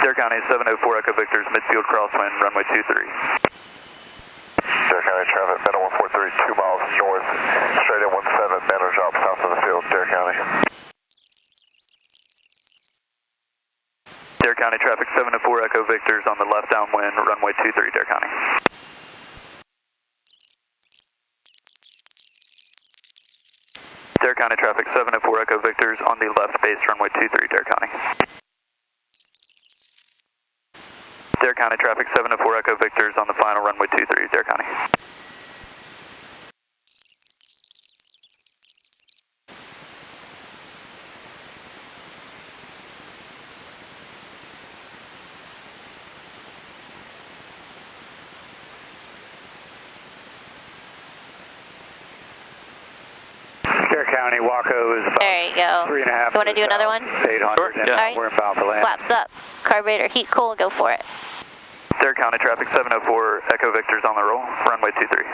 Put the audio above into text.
Dare County 704 Echo Victor's midfield crosswind, runway 23. Dare County traffic, Bennett 143, 2 miles north, straight at 17, banner drop south of the field, Dare County. Dare County traffic 704 Echo Victor's on the left downwind, runway 23, Dare County. Dare County traffic 704 Echo Victor's on the left base, runway 23, Dare County. Dare County traffic 704 Echo Victor's on the final runway 23, Dare County. Dare County, Waco is about There you go. 3.5. You want to do another one? 800, Sure, and yeah. Alright. we're inbound for land. Flaps up. Carburetor heat cool, go for it. Dare County traffic 704 Echo Victor's on the roll, runway 23.